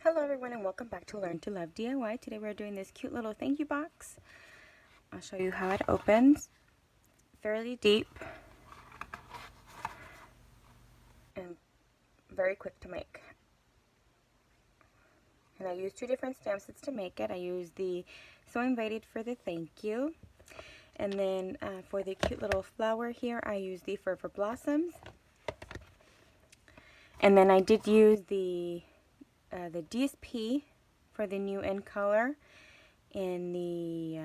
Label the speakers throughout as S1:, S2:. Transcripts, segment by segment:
S1: Hello everyone and welcome back to Learn to Love DIY. Today we're doing this cute little thank you box. I'll show you how it opens. Fairly deep and very quick to make. And I used two different stamp sets to make it. I used the So Invited for the thank you. And then for the cute little flower here, I used the Forever Blossoms. And then I did use the DSP for the new in color in the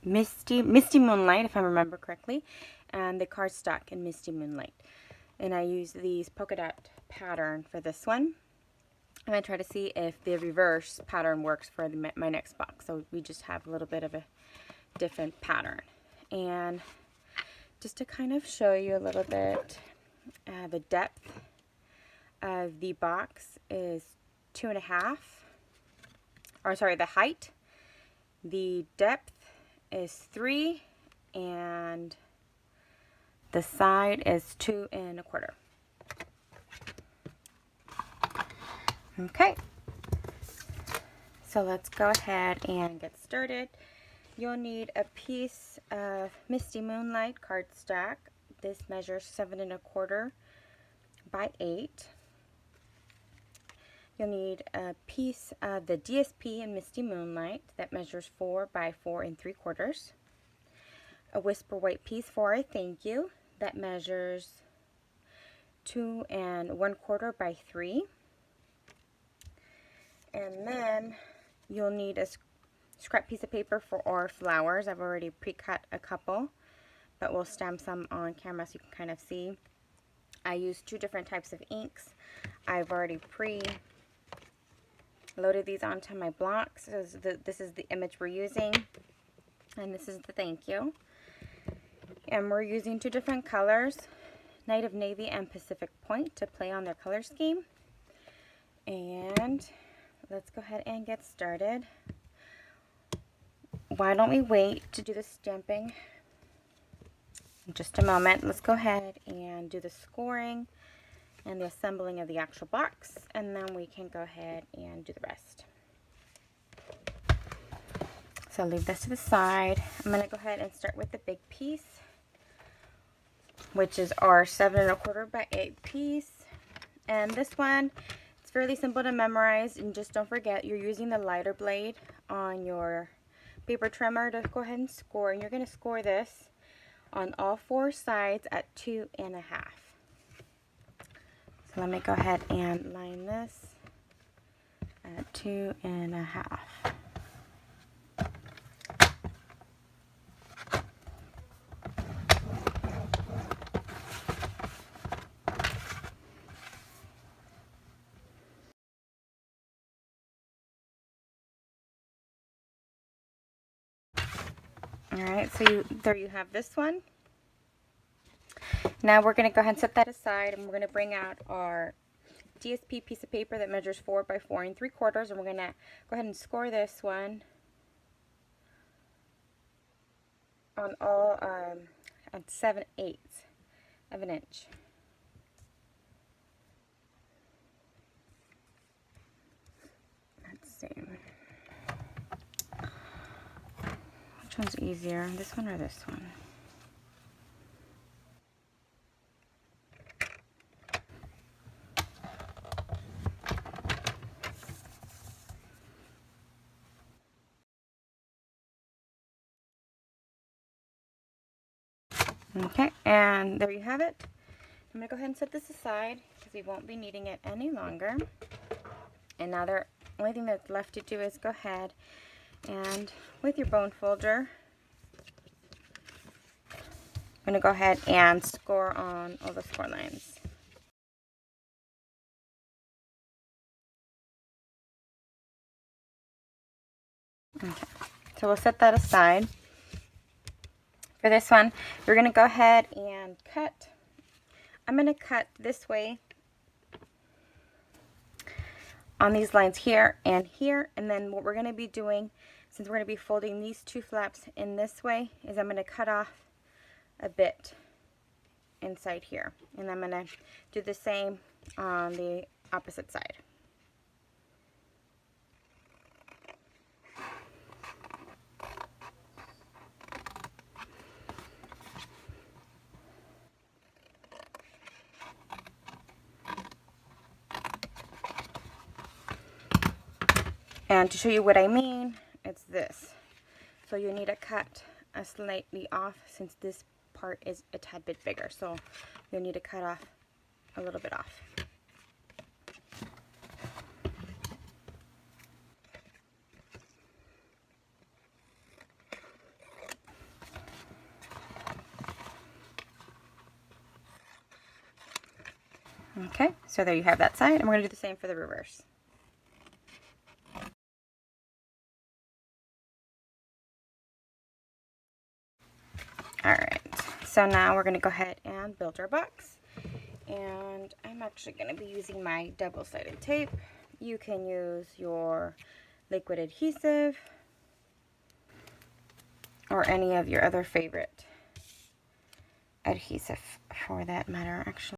S1: Misty Moonlight, if I remember correctly, and the cardstock in Misty Moonlight. And I used these polka dot pattern for this one. I'm going to try to see if the reverse pattern works for my next box. So we just have a little bit of a different pattern. And just to kind of show you a little bit, the depth of the box is 2.5, or sorry, the height. The depth is 3, and the side is 2.25. Okay, so let's go ahead and get started. You'll need a piece of Misty Moonlight cardstock. This measures 7.25 by 8. You'll need a piece of the DSP in Misty Moonlight that measures 4 by 4.75. A Whisper White piece for a thank you that measures 2.25 by 3. And then you'll need a scrap piece of paper for our flowers. I've already pre-cut a couple, but we'll stamp some on camera so you can kind of see. I used two different types of inks. I've already loaded these onto my blocks. So this is the image we're using, and this is the thank you. And we're using two different colors, Night of Navy and Pacific Point, to play on their color scheme. And let's go ahead and get started. Why don't we wait to do the stamping in just a moment? Let's go ahead and do the scoring and the assembling of the actual box, and then we can go ahead and do the rest. So leave this to the side. I'm going to go ahead and start with the big piece, which is our 7.25 by 8 piece. And this one, it's fairly simple to memorize, and just don't forget you're using the lighter blade on your paper trimmer to go ahead and score. And you're going to score this on all 4 sides at 2.5. So let me go ahead and line this at 2.5. Alright, so there you have this one. Now we're going to go ahead and set that aside, and we're going to bring out our DSP piece of paper that measures 4 by 4.75, and we're going to go ahead and score this one on all at 7/8 of an inch. Let's see. Which one's easier, this one or this one? Okay, and there you have it. I'm going to go ahead and set this aside because we won't be needing it any longer. And now the only thing that's left to do is go ahead and with your bone folder, I'm going to go ahead and score on all the score lines. Okay, so we'll set that aside. For this one, you're going to go ahead and cut. I'm going to cut this way on these lines here, and then what we're going to be doing, since we're going to be folding these two flaps in this way, is I'm going to cut off a bit inside here, and I'm going to do the same on the opposite side. And to show you what I mean, it's this. So you need to cut slightly off since this part is a tad bit bigger. So you'll need to cut off a little bit off. Okay, so there you have that side, and we're going to do the same for the reverse. Alright, so now we're going to go ahead and build our box. And I'm actually going to be using my double-sided tape. You can use your liquid adhesive or any of your other favorite adhesive for that matter, actually.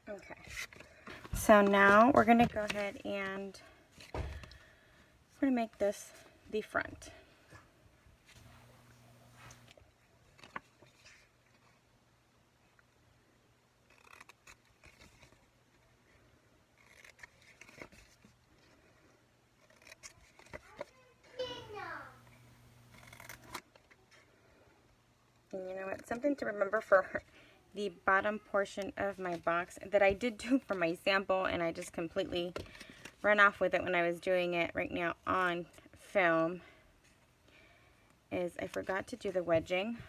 S1: Okay, so now we're going to go ahead and we're going to make this the front. And you know what, something to remember for the bottom portion of my box that I did do for my sample, and I just completely ran off with it when I was doing it right now on film, is I forgot to do the wedging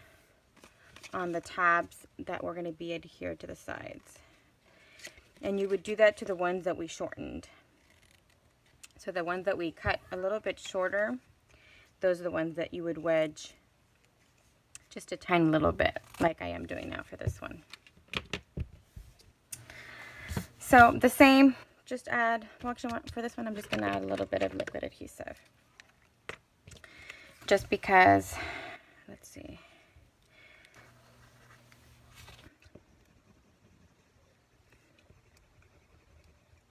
S1: on the tabs that were going to be adhered to the sides. And you would do that to the ones that we shortened. So the ones that we cut a little bit shorter, those are the ones that you would wedge just a tiny little bit, like I am doing now for this one. So the same, just add, well actually for this one I'm just going to add a little bit of liquid adhesive. Just because, let's see.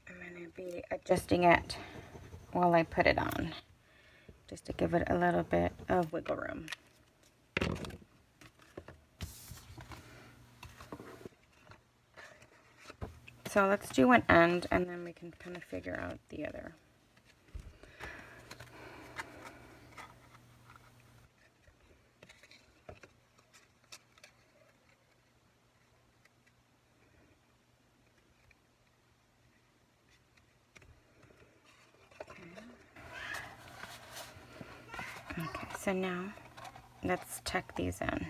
S1: I'm going to be adjusting it while I put it on, just to give it a little bit of wiggle room. So let's do one end and then we can kind of figure out the other. Okay, so now let's tuck these in.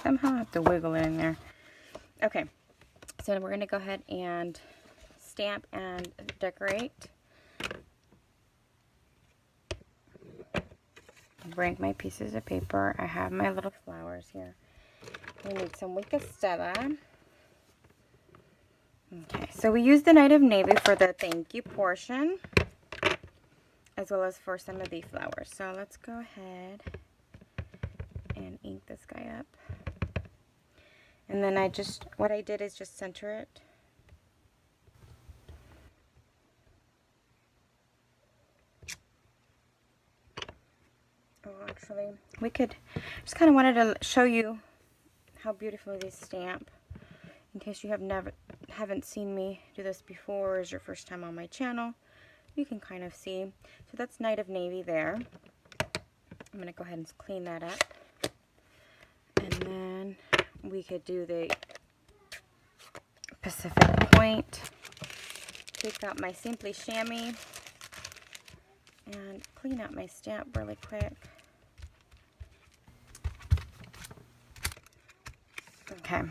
S1: Somehow I have to wiggle it in there. Okay, so we're going to go ahead and stamp and decorate. Bring my pieces of paper. I have my little flowers here. We need some Wink of Stella. Okay, so we used the Night of Navy for the thank you portion, as well as for some of the flowers. So let's go ahead and ink this guy up. And then what I did is just center it. Oh, actually, we could, just kind of wanted to show you how beautiful these stamp. In case you haven't seen me do this before, or is your first time on my channel, you can kind of see. So that's Night of Navy there. I'm going to go ahead and clean that up. And then we could do the Pacific Point. Take out my Simply Chamois and clean out my stamp really quick. Okay.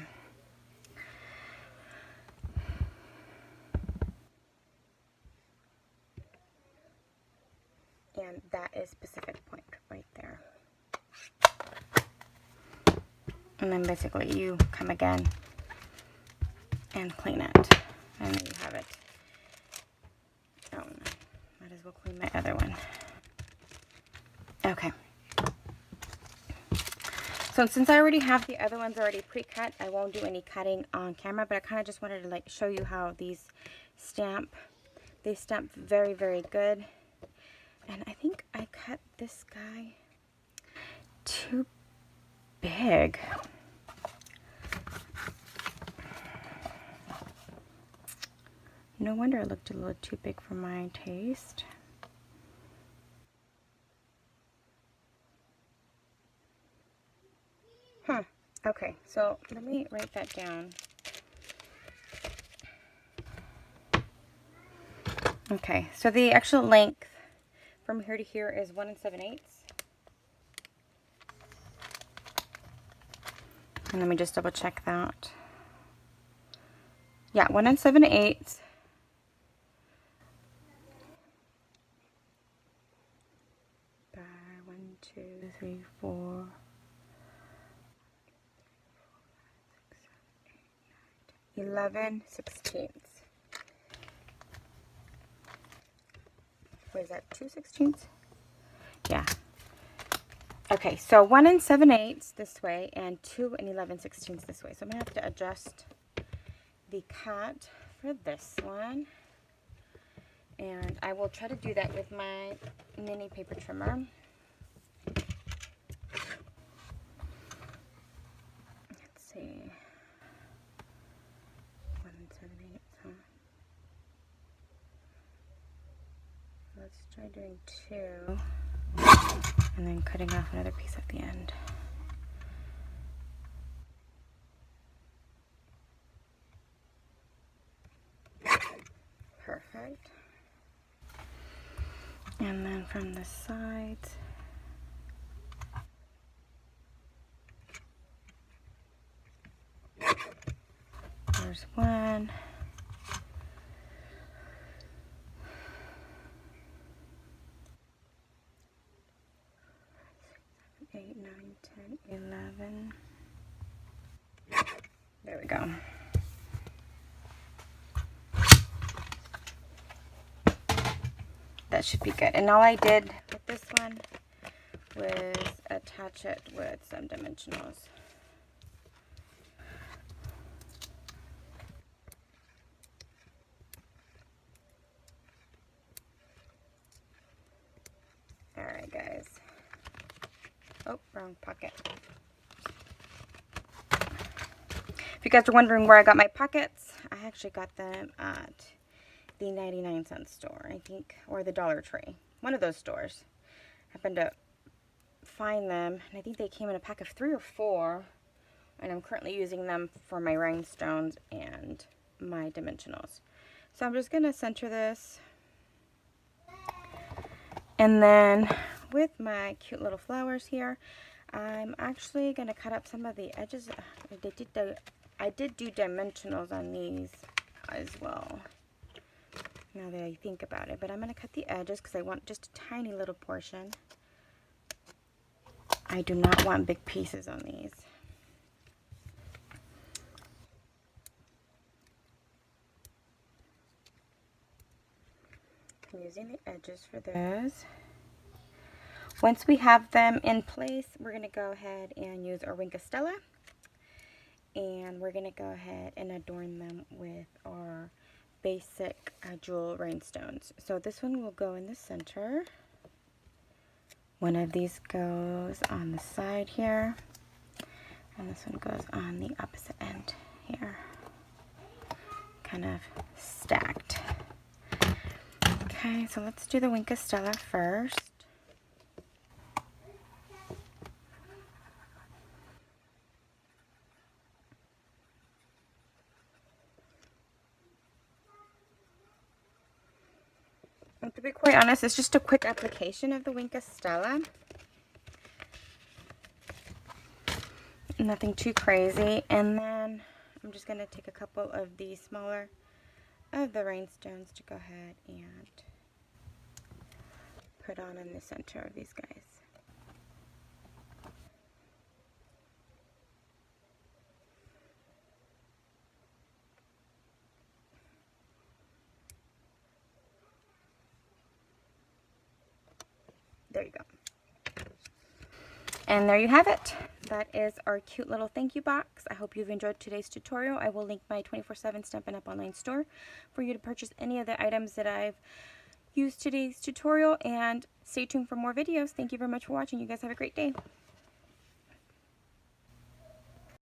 S1: And that is Pacific Point right there. And then basically you come again and clean it. And there you have it. Oh no, might as well clean my other one. Okay. So since I already have the other ones already pre-cut, I won't do any cutting on camera, but I kind of just wanted to like show you how these stamp. They stamp very, very good. And I think I cut this guy too big. No wonder it looked a little too big for my taste. Huh. Okay, so let me write that down. Okay, so the actual length from here to here is 1 7/8. And let me just double check that. Yeah, 1 7/8. By 1, 2, 3, 4, 11/16. What is that, 2/16? Yeah. Okay, so 1 7/8 this way and 2 11/16 this way. So I'm going to have to adjust the cut for this one. And I will try to do that with my mini paper trimmer. Let's see. 1 7/8, huh? Let's try doing 2. And then cutting off another piece at the end. Perfect. And then from the sides, there's 1. 8, 9, 10, 11. There we go. That should be good. And all I did with this one was attach it with some dimensionals. Alright guys. Oh, wrong pocket. If you guys are wondering where I got my pockets, I actually got them at the 99-cent store, I think, or the Dollar Tree. One of those stores. Happened to find them, and I think they came in a pack of 3 or 4, and I'm currently using them for my rhinestones and my dimensionals. So I'm just going to center this, and then with my cute little flowers here, I'm actually going to cut up some of the edges. I did do dimensionals on these as well, now that I think about it, but I'm going to cut the edges because I want just a tiny little portion. I do not want big pieces on these. I'm using the edges for those. Once we have them in place, we're going to go ahead and use our Wink of Stella. And we're going to go ahead and adorn them with our basic jewel rhinestones. So this one will go in the center. One of these goes on the side here. And this one goes on the opposite end here. Kind of stacked. Okay, so let's do the Wink of Stella first. And to be quite honest, it's just a quick application of the Wink of Stella. Nothing too crazy. And then I'm just going to take a couple of the smaller of the rhinestones to go ahead and put on in the center of these guys. There you go. And there you have it. That is our cute little thank you box. I hope you've enjoyed today's tutorial. I will link my 24/7 Stampin' Up! Online store for you to purchase any of the items that I've used today's tutorial, and stay tuned for more videos. Thank you very much for watching. You guys have a great day.